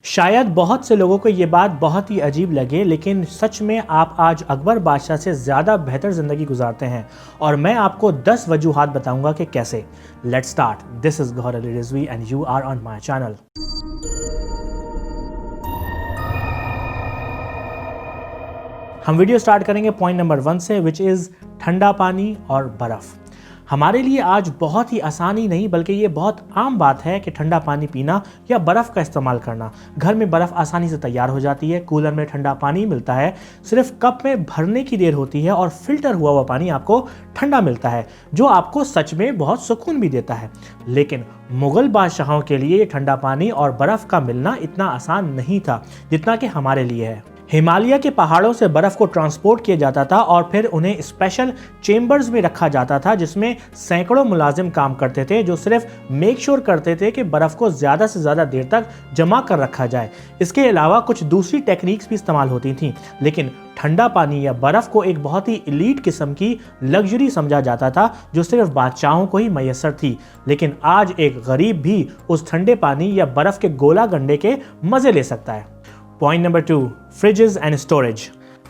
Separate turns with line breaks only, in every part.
शायद बहुत से लोगों को ये बात बहुत ही अजीब लगे, लेकिन सच में आप आज अकबर बादशाह से ज़्यादा बेहतर ज़िंदगी गुजारते हैं और मैं आपको 10 वजूहात बताऊंगा कि कैसे। Let's start. This is Gauhar Ali Rizvi and you are on my channel. हम वीडियो स्टार्ट करेंगे पॉइंट नंबर 1 से, विच इज़ ठंडा पानी और बर्फ़। हमारे लिए आज बहुत ही आसानी नहीं बल्कि ये बहुत आम बात है कि ठंडा पानी पीना या बर्फ़ का इस्तेमाल करना। घर में बर्फ़ आसानी से तैयार हो जाती है, कूलर में ठंडा पानी मिलता है, सिर्फ कप में भरने की देर होती है और फिल्टर हुआ पानी आपको ठंडा मिलता है, जो आपको सच में बहुत सुकून भी देता है। लेकिन मुग़ल बादशाहों के लिए ठंडा पानी और बर्फ़ का मिलना इतना आसान नहीं था जितना कि हमारे लिए है। हिमालय के पहाड़ों से बर्फ़ को ट्रांसपोर्ट किया जाता था और फिर उन्हें स्पेशल चेम्बर्स में रखा जाता था, जिसमें सैकड़ों मुलाजिम काम करते थे जो सिर्फ मेक श्योर करते थे कि बर्फ़ को ज़्यादा से ज़्यादा देर तक जमा कर रखा जाए। इसके अलावा कुछ दूसरी टेक्निक्स भी इस्तेमाल होती थीं, लेकिन ठंडा पानी या बर्फ़ को एक बहुत ही एलीट किस्म की लग्जरी समझा जाता था जो सिर्फ बादशाहों को ही मैसर थी। लेकिन आज एक गरीब भी उस ठंडे पानी या बर्फ़ के गोला गंडे के मज़े ले सकता है। Point number 2, freezes and storage.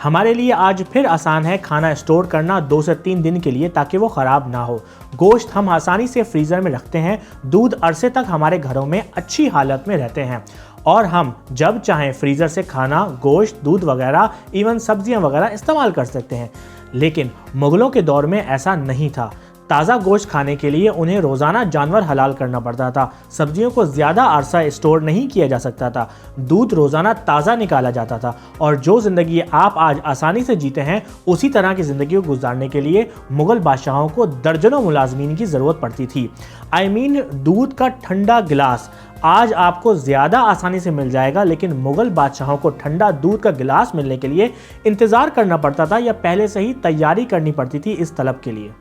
हमारे लिए आज फिर आसान है खाना स्टोर करना 2 से 3 दिन के लिए ताकि वो ख़राब ना हो। गोश्त हम आसानी से फ्रीज़र में रखते हैं, दूध अरसे तक हमारे घरों में अच्छी हालत में रहते हैं और हम जब चाहें फ्रीज़र से खाना, गोश्त, दूध वगैरह, इवन सब्जियां वगैरह इस्तेमाल कर सकते हैं। लेकिन मुग़लों के दौर में ऐसा नहीं था। ताज़ा गोश्त खाने के लिए उन्हें रोज़ाना जानवर हलाल करना पड़ता था, सब्जियों को ज़्यादा अरसा स्टोर नहीं किया जा सकता था, दूध रोज़ाना ताज़ा निकाला जाता था और जो ज़िंदगी आप आज आसानी से जीते हैं उसी तरह की ज़िंदगी को गुजारने के लिए मुग़ल बादशाहों को दर्जनों मुलाजमीन की ज़रूरत पड़ती थी। दूध का ठंडा गिलास आज आपको ज़्यादा आसानी से मिल जाएगा, लेकिन मुग़ल बादशाहों को ठंडा दूध का गिलास मिलने के लिए इंतज़ार करना पड़ता था या पहले से ही तैयारी करनी पड़ती थी इस तलब के लिए।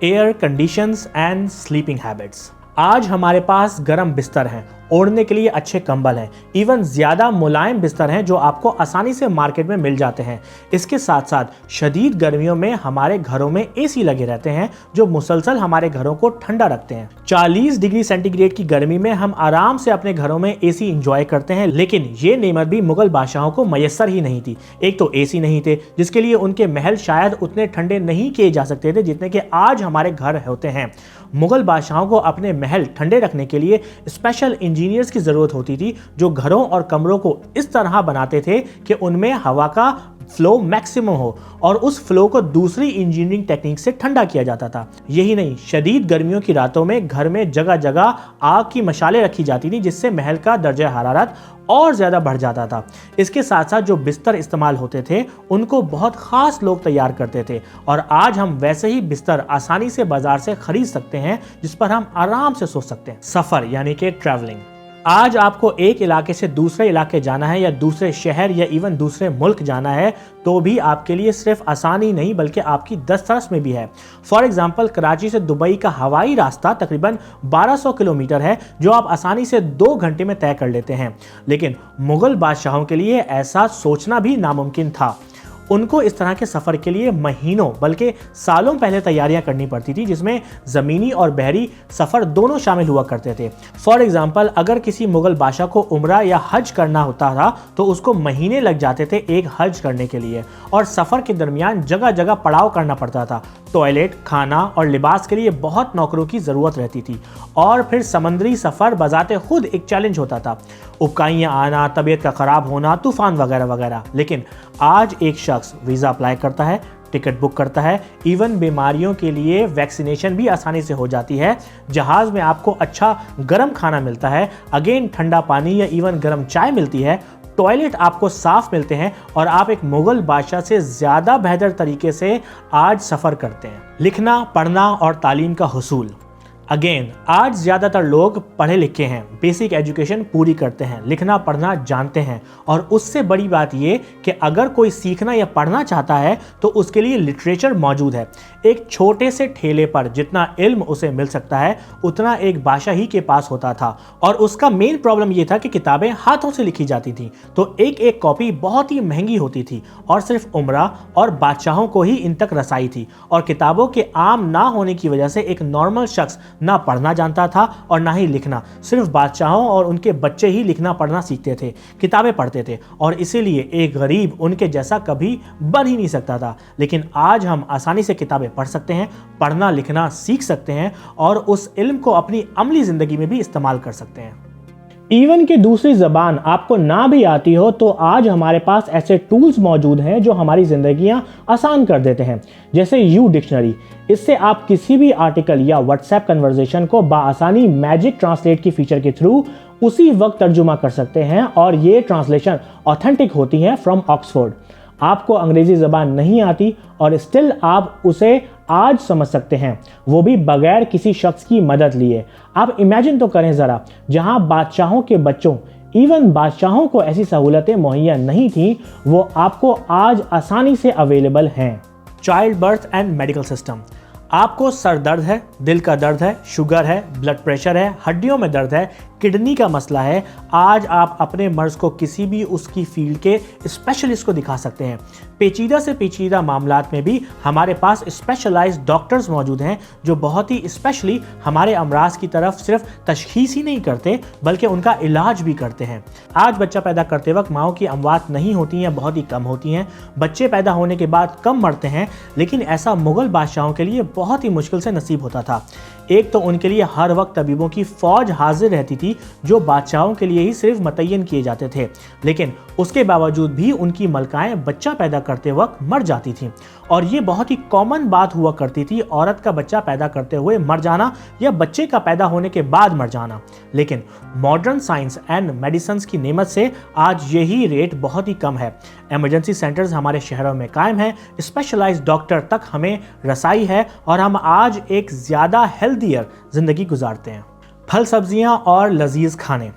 Air conditions and sleeping habits. आज हमारे पास गर्म बिस्तर हैं, ओढ़ने के लिए अच्छे कंबल हैं, इवन ज़्यादा मुलायम बिस्तर हैं जो आपको आसानी से मार्केट में मिल जाते हैं। इसके साथ साथ शदीद गर्मियों में हमारे घरों में एसी लगे रहते हैं जो मुसलसल हमारे घरों को ठंडा रखते हैं। 40 डिग्री सेंटीग्रेड की गर्मी में हम आराम से अपने घरों में एसी इंजॉय करते हैं, लेकिन ये नेमत भी मुग़ल बादशाहों को मैसर ही नहीं थी। एक तो एसी नहीं थे, जिसके लिए उनके महल शायद उतने ठंडे नहीं किए जा सकते थे जितने कि आज हमारे घर होते हैं। मुग़ल बादशाहों को अपने महल ठंडे रखने के लिए स्पेशल इंजीनियर्स की ज़रूरत होती थी जो घरों और कमरों को इस तरह बनाते थे कि उनमें हवा का फ्लो मैक्सिमम हो और उस फ्लो को दूसरी इंजीनियरिंग टेक्निक से ठंडा किया जाता था। यही नहीं, शदीद गर्मियों की रातों में घर में जगह जगह आग की मशालें रखी जाती थी, जिससे महल का दर्जा हरारत और ज़्यादा बढ़ जाता था। इसके साथ साथ जो बिस्तर इस्तेमाल होते थे उनको बहुत ख़ास लोग तैयार करते थे और आज हम वैसे ही बिस्तर आसानी से बाज़ार से ख़रीद सकते हैं जिस पर हम आराम से सो सकते हैं। सफ़र यानी कि ट्रैवलिंग। आज आपको एक इलाके से दूसरे इलाके जाना है या दूसरे शहर या इवन दूसरे मुल्क जाना है तो भी आपके लिए सिर्फ आसानी नहीं बल्कि आपकी दस्तरस में भी है। फॉर एग्जांपल, कराची से दुबई का हवाई रास्ता तकरीबन 1200 किलोमीटर है जो आप आसानी से 2 घंटे में तय कर लेते हैं, लेकिन मुग़ल बादशाहों के लिए ऐसा सोचना भी नामुमकिन था। उनको इस तरह के सफ़र के लिए महीनों बल्कि सालों पहले तैयारियां करनी पड़ती थी, जिसमें ज़मीनी और बहरी सफ़र दोनों शामिल हुआ करते थे। फॉर एग्जांपल, अगर किसी मुग़ल बादशाह को उम्रा या हज करना होता था तो उसको महीने लग जाते थे एक हज करने के लिए और सफ़र के दरमियान जगह जगह पड़ाव करना पड़ता था। टॉयलेट, खाना और लिबास के लिए बहुत नौकरों की ज़रूरत रहती थी और फिर समंदरी सफ़र बजाते खुद एक चैलेंज होता था, उबकाइयाँ आना, तबीयत का ख़राब होना, तूफ़ान वगैरह वगैरह। लेकिन आज एक शख्स वीज़ा अप्लाई करता है, टिकट बुक करता है, इवन बीमारियों के लिए वैक्सीनेशन भी आसानी से हो जाती है। जहाज़ में आपको अच्छा गर्म खाना मिलता है, अगेन ठंडा पानी या इवन गर्म चाय मिलती है, टॉयलेट आपको साफ मिलते हैं और आप एक मुग़ल बादशाह से ज़्यादा बेहतर तरीके से आज सफ़र करते हैं। लिखना, पढ़ना और तालीम का हुसूल। अगेन, आज ज़्यादातर लोग पढ़े लिखे हैं, बेसिक एजुकेशन पूरी करते हैं, लिखना पढ़ना जानते हैं और उससे बड़ी बात ये कि अगर कोई सीखना या पढ़ना चाहता है तो उसके लिए लिटरेचर मौजूद है। एक छोटे से ठेले पर जितना इल्म उसे मिल सकता है उतना एक बादशाह ही के पास होता था और उसका मेन प्रॉब्लम ये था कि किताबें हाथों से लिखी जाती थी तो एक एक कॉपी बहुत ही महंगी होती थी और सिर्फ उमरा और बादशाहों को ही इन तक रसाई थी और किताबों के आम ना होने की वजह से एक नॉर्मल शख्स ना पढ़ना जानता था और ना ही लिखना। सिर्फ बादशाहों और उनके बच्चे ही लिखना पढ़ना सीखते थे, किताबें पढ़ते थे, और इसीलिए एक गरीब उनके जैसा कभी बन ही नहीं सकता था। लेकिन आज हम आसानी से किताबें पढ़ सकते हैं, पढ़ना लिखना सीख सकते हैं और उस इल्म को अपनी अमली ज़िंदगी में भी इस्तेमाल कर सकते हैं। इवन कि दूसरी ज़बान आपको ना भी आती हो तो आज हमारे पास ऐसे टूल्स मौजूद हैं जो हमारी ज़िंदगियां आसान कर देते हैं, जैसे यू डिक्शनरी। इससे आप किसी भी आर्टिकल या व्हाट्सएप कन्वर्सेशन को बाआसानी मैजिक ट्रांसलेट की फीचर के थ्रू उसी वक्त तर्जुमा कर सकते हैं और ये ट्रांसलेशन ऑथेंटिक होती हैं फ्रॉम ऑक्सफोर्ड। आपको अंग्रेजी ज़बान नहीं आती और स्टिल आप उसे आज समझ सकते हैं, वो भी बगैर किसी शख्स की मदद लिए। आप इमेजिन तो करें ज़रा, जहां बादशाहों के बच्चों, इवन बादशाहों को ऐसी सहूलतें मुहैया नहीं थी, वो आपको आज आसानी से अवेलेबल हैं। Child birth and medical system. आपको सर दर्द है, दिल का दर्द है, शुगर है, ब्लड प्रेशर है, हड्डियों में दर्द है, किडनी का मसला है, आज आप अपने मर्ज को किसी भी उसकी फील्ड के स्पेशलिस्ट को दिखा सकते हैं। पेचीदा से पेचीदा मामलात में भी हमारे पास स्पेशलाइज्ड डॉक्टर्स मौजूद हैं जो बहुत ही स्पेशली हमारे अमराज की तरफ सिर्फ तशखीस ही नहीं करते बल्कि उनका इलाज भी करते हैं। आज बच्चा पैदा करते वक्त माओं की अमवात नहीं होती हैं, बहुत ही कम होती हैं। बच्चे पैदा होने के बाद कम मरते हैं, लेकिन ऐसा मुगल बादशाहों के लिए बहुत ही मुश्किल से नसीब होता था। एक तो उनके लिए हर वक्त तबीबों की फौज हाजिर रहती थी जो बादशाहों के लिए ही सिर्फ मुतय्यन किए जाते थे, लेकिन उसके बावजूद भी उनकी मलकाएं बच्चा पैदा करते वक्त मर जाती थीं। और ये बहुत ही कॉमन बात हुआ करती थी, औरत का बच्चा पैदा करते हुए मर जाना या बच्चे का पैदा होने के बाद मर जाना। लेकिन मॉडर्न साइंस एंड मेडिसिन की नेमत से आज यही रेट बहुत ही कम है। इमरजेंसी सेंटर्स हमारे शहरों में कायम हैं, स्पेशलाइज्ड डॉक्टर तक हमें रसाई है और हम आज एक ज़्यादा हेल्दियर ज़िंदगी गुजारते हैं। फल, सब्जियां और लजीज खाने।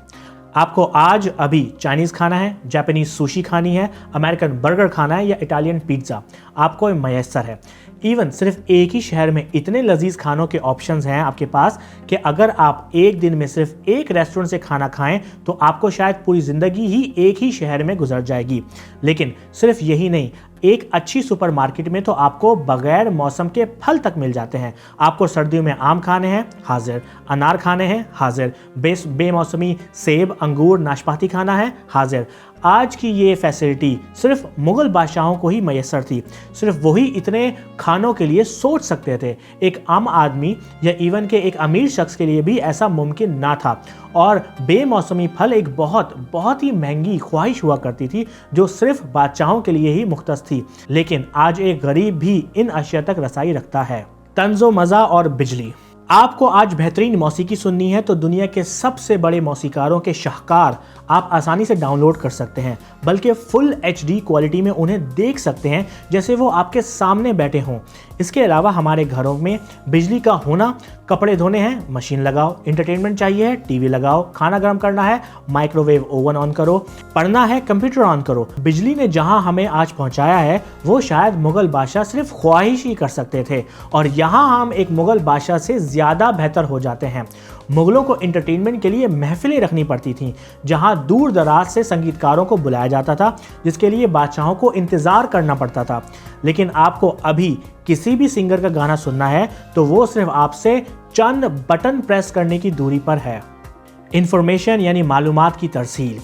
आपको आज अभी चाइनीज़ खाना है, जापानीज़ सुशी खानी है, अमेरिकन बर्गर खाना है या इटालियन पिज़्ज़ा, आपको मैसर है। इवन सिर्फ एक ही शहर में इतने लजीज खानों के ऑप्शंस हैं आपके पास कि अगर आप एक दिन में सिर्फ एक रेस्टोरेंट से खाना खाएं तो आपको शायद पूरी ज़िंदगी ही एक ही शहर में गुजर जाएगी। लेकिन सिर्फ यही नहीं, एक अच्छी सुपरमार्केट में तो आपको बगैर मौसम के फल तक मिल जाते हैं। आपको सर्दियों में आम खाने हैं, हाजिर। अनार खाने हैं, हाजिर। बेमौसमी सेब, अंगूर, नाशपाती खाना है, हाजिर। आज की ये फैसिलिटी सिर्फ मुग़ल बादशाहों को ही मैसर थी। सिर्फ वही इतने खानों के लिए सोच सकते थे। एक आम आदमी या इवन के एक अमीर शख्स के लिए भी ऐसा मुमकिन ना था। और बेमौसमी फल एक बहुत ही महंगी ख्वाहिश हुआ करती थी जो सिर्फ बादशाहों के लिए ही मुख्तस थी। लेकिन आज एक गरीब भी इन अशिया तक रसाई रखता है। तंज़ो मज़ा और बिजली। आपको आज बेहतरीन मौसीकी सुननी है तो दुनिया के सबसे बड़े मौसीकारों के शाहकार आप आसानी से डाउनलोड कर सकते हैं, बल्कि फुल HD क्वालिटी में उन्हें देख सकते हैं जैसे वो आपके सामने बैठे हों। इसके अलावा हमारे घरों में बिजली का होना, कपड़े धोने हैं मशीन लगाओ, एंटरटेनमेंट चाहिए है टीवी लगाओ, खाना गर्म करना है माइक्रोवेव ओवन ऑन करो, पढ़ना है कंप्यूटर ऑन करो। बिजली ने जहां हमें आज पहुंचाया है वो शायद मुगल बादशाह सिर्फ ख्वाहिश ही कर सकते थे, और यहां हम एक मुगल बादशाह से ज़्यादा बेहतर हो जाते हैं। मुगलों को एंटरटेनमेंट के लिए महफिलें रखनी पड़ती थीं जहां दूर दराज से संगीतकारों को बुलाया जाता था, जिसके लिए बादशाहों को इंतज़ार करना पड़ता था। लेकिन आपको अभी किसी भी सिंगर का गाना सुनना है तो वो सिर्फ आपसे चंद बटन प्रेस करने की दूरी पर है। इंफॉर्मेशन यानी मालूमात की तरसील।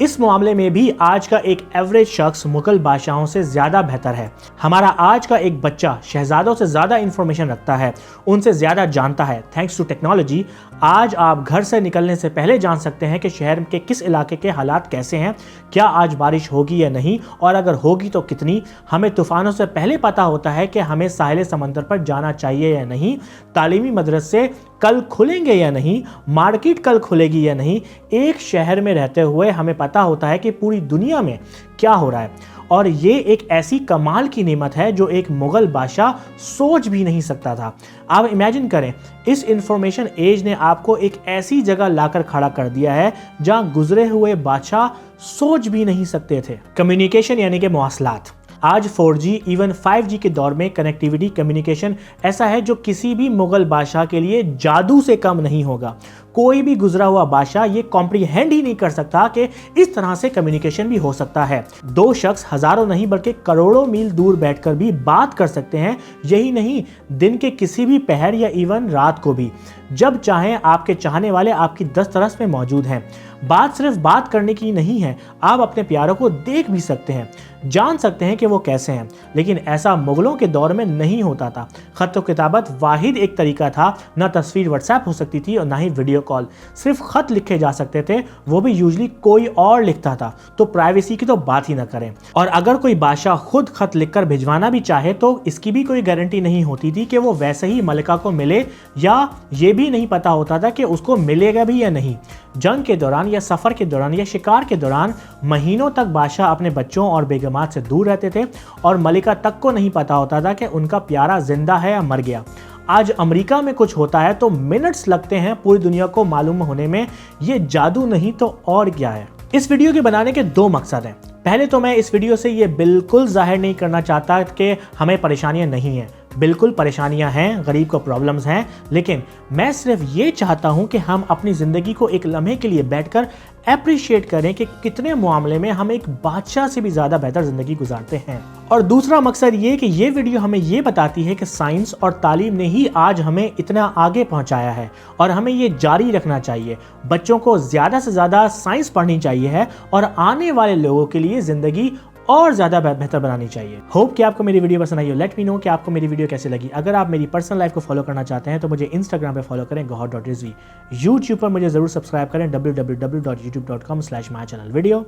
इस मामले में भी आज का एक एवरेज शख्स मुगल बादशाहों से ज़्यादा बेहतर है। हमारा आज का एक बच्चा शहजादों से ज़्यादा इंफॉर्मेशन रखता है, उनसे ज़्यादा जानता है। थैंक्स टू टेक्नोलॉजी आज आप घर से निकलने से पहले जान सकते हैं कि शहर के किस इलाके के हालात कैसे हैं, क्या आज बारिश होगी या नहीं, और अगर होगी तो कितनी। हमें तूफ़ानों से पहले पता होता है कि हमें साहिल समंदर पर जाना चाहिए या नहीं, तालीमी मदरसे कल खुलेंगे या नहीं, मार्केट कल खुलेगी या नहीं। एक शहर में रहते हुए हमें पता होता है कि पूरी दुनिया में क्या हो रहा है, और ये एक ऐसी कमाल की नेमत है जो एक मुगल बादशाह सोच भी नहीं सकता था। आप इमेजिन करें, इस इंफॉर्मेशन एज ने आपको एक ऐसी जगह लाकर खड़ा कर दिया है जहां गुजरे हुए बादशाह सोच भी नहीं सकते थे। कम्युनिकेशन यानी कि मवासलात। आज 4G इवन 5G के दौर में कनेक्टिविटी कम्युनिकेशन ऐसा है जो किसी भी मुगल बादशाह के लिए जादू से कम नहीं होगा। कोई भी गुजरा हुआ बादशाह ये कॉम्प्रीहेंड ही नहीं कर सकता कि इस तरह से कम्युनिकेशन भी हो सकता है। दो शख्स हजारों नहीं बल्कि करोड़ों मील दूर बैठकर भी बात कर सकते हैं। यही नहीं, दिन के किसी भी पहर या इवन रात को भी, जब चाहें आपके चाहने वाले आपकी दस्तरस में मौजूद हैं। बात सिर्फ बात करने की नहीं है, आप अपने प्यारों को देख भी सकते हैं, जान सकते हैं कि वो कैसे हैं। लेकिन ऐसा मुगलों के दौर में नहीं होता था। खत व किताबत वाहिद एक तरीका था, ना तस्वीर व्हाट्सएप हो सकती थी और ना ही वीडियो कॉल। सिर्फ खत लिखे जा सकते थे, वो भी यूजली कोई और लिखता था, तो प्राइवेसी की तो बात ही ना करें। और अगर कोई बादशाह खुद खत लिखकर भिजवाना भी चाहे तो इसकी भी कोई गारंटी नहीं होती थी कि वो वैसे ही मलिका को मिले, या ये भी नहीं पता होता था कि उसको मिलेगा भी या नहीं। जंग के दौरान या सफर के दौरान या शिकार के दौरान महीनों तक बादशाह अपने बच्चों और बेगमात से दूर रहते थे और मलिका तक को नहीं पता होता था कि उनका प्यारा जिंदा है या मर गया। आज अमेरिका में कुछ होता है तो मिनट्स लगते हैं पूरी दुनिया को मालूम होने में। ये जादू नहीं तो और क्या है। इस वीडियो के बनाने के दो मकसद हैं। पहले तो मैं इस वीडियो से ये बिल्कुल जाहिर नहीं करना चाहता कि हमें परेशानियां नहीं हैं। बिल्कुल परेशानियां हैं, गरीब को प्रॉब्लम्स हैं, लेकिन मैं सिर्फ ये चाहता हूं कि हम अपनी ज़िंदगी को एक लम्हे के लिए बैठकर एप्रिशिएट करें कि कितने मामले में हम एक बादशाह से भी ज़्यादा बेहतर ज़िंदगी गुजारते हैं। और दूसरा मकसद ये कि ये वीडियो हमें ये बताती है कि साइंस और तालीम ने ही आज हमें इतना आगे पहुंचाया है और हमें ये जारी रखना चाहिए। बच्चों को ज़्यादा से ज़्यादा साइंस पढ़नी चाहिए है और आने वाले लोगों के लिए ज़िंदगी और ज़्यादा बेहतर बनानी चाहिए। होप कि आपको मेरी वीडियो पसंद आई हो। लेट मी नो कि आपको मेरी वीडियो कैसे लगी। अगर आप मेरी पर्सनल लाइफ को फॉलो करना चाहते हैं तो मुझे इंस्टाग्राम पे फॉलो करें gohar.rizvi। यूट्यूब पर मुझे ज़रूर सब्सक्राइब करें www.youtube.com/mychannelvideo।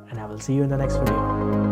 And I will see you in the next video.